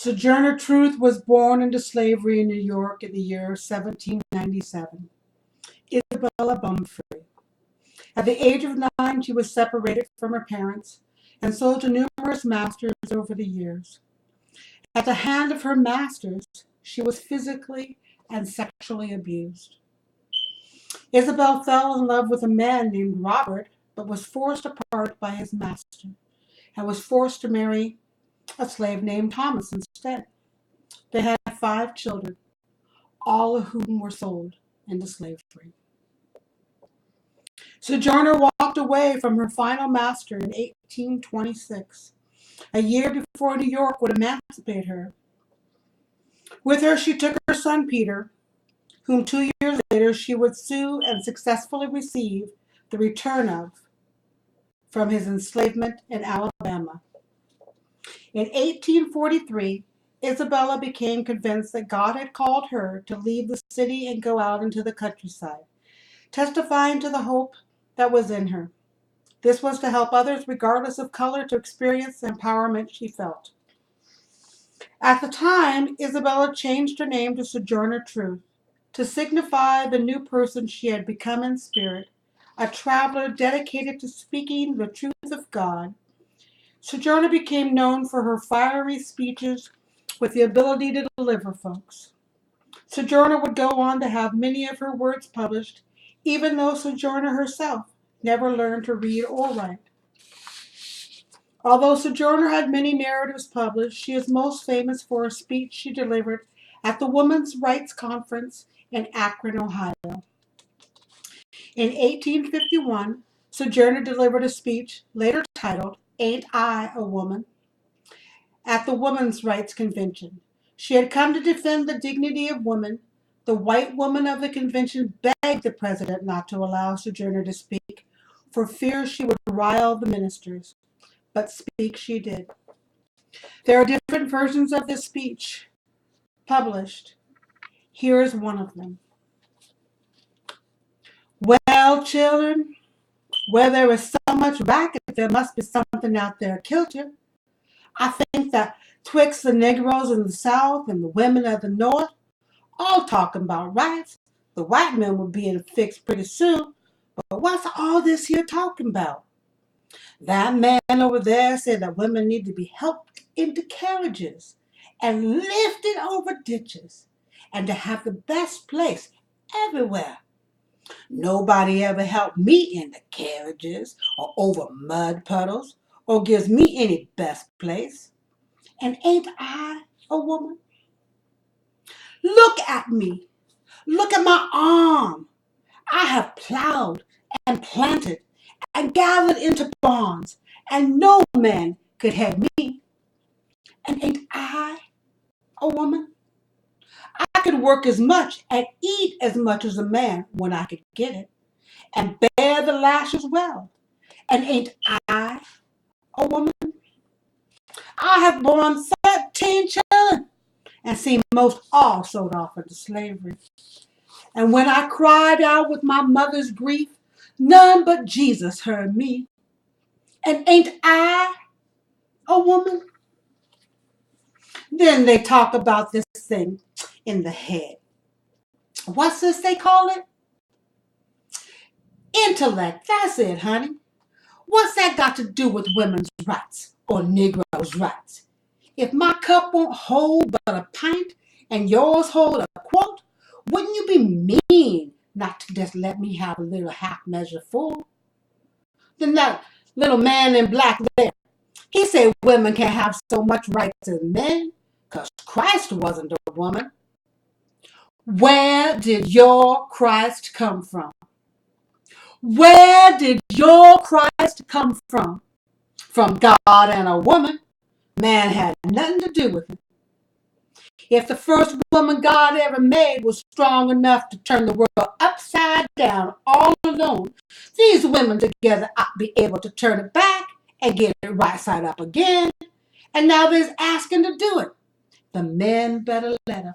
Sojourner Truth was born into slavery in New York in the year 1797. Isabella Bumfree. At the age of 9, she was separated from her parents and sold to numerous masters over the years. At the hand of her masters, she was physically and sexually abused. Isabel fell in love with a man named Robert, but was forced apart by his master and was forced to marry a slave named Thomas instead. They had 5 children, all of whom were sold into slavery. Sojourner walked away from her final master in 1826, a year before New York would emancipate her. With her, she took her son Peter, whom 2 years later she would sue and successfully receive the return of from his enslavement in Alabama. In 1843, Isabella became convinced that God had called her to leave the city and go out into the countryside, testifying to the hope that was in her. This was to help others, regardless of color, to experience the empowerment she felt. At the time, Isabella changed her name to Sojourner Truth to signify the new person she had become in spirit, a traveler dedicated to speaking the truth of God. Sojourner became known for her fiery speeches with the ability to deliver folks. Sojourner would go on to have many of her words published, even though Sojourner herself never learned to read or write. Although Sojourner had many narratives published, she is most famous for a speech she delivered at the Women's Rights Conference in Akron, Ohio. In 1851, Sojourner delivered a speech, later titled, "Ain't I a Woman?" at the Women's Rights Convention. She had come to defend the dignity of women. The white woman of the convention begged the president not to allow Sojourner to speak, for fear she would rile the ministers. But speak she did. There are different versions of this speech published. Here is one of them. "Well, children, where there is so much racket, there must be something out there killed you. I think that twixt the Negroes in the South and the women of the North, all talking about rights, the white men will be in a fix pretty soon. But what's all this here talking about? That man over there said that women need to be helped into carriages and lifted over ditches and to have the best place everywhere. Nobody ever helped me into carriages or over mud puddles or gives me any best place. And ain't I a woman? Look at me. Look at my arm. I have plowed and planted and gathered into barns, and no man could have me. And ain't I a woman? I could work as much and eat as much as a man when I could get it, and bear the lash as well. And ain't I a woman? I have borne 13 children and seen most all sold off into slavery. And when I cried out with my mother's grief, none but Jesus heard me. And ain't I a woman?" Then they talk about this thing in the head. What's this they call it? Intellect. That's it, honey. What's that got to do with women's rights or Negroes' rights? If my cup won't hold but a pint and yours hold a quart, wouldn't you be mean not to just let me have a little half measure full? Then that little man in black there, he said women can't have so much rights as men because Christ wasn't a woman. Where did your Christ come from? Where did your Christ come from? From God and a woman. Man had nothing to do with it. If the first woman God ever made was strong enough to turn the world upside down all alone, these women together ought to be able to turn it back and get it right side up again. And now they're asking to do it. The men better let them.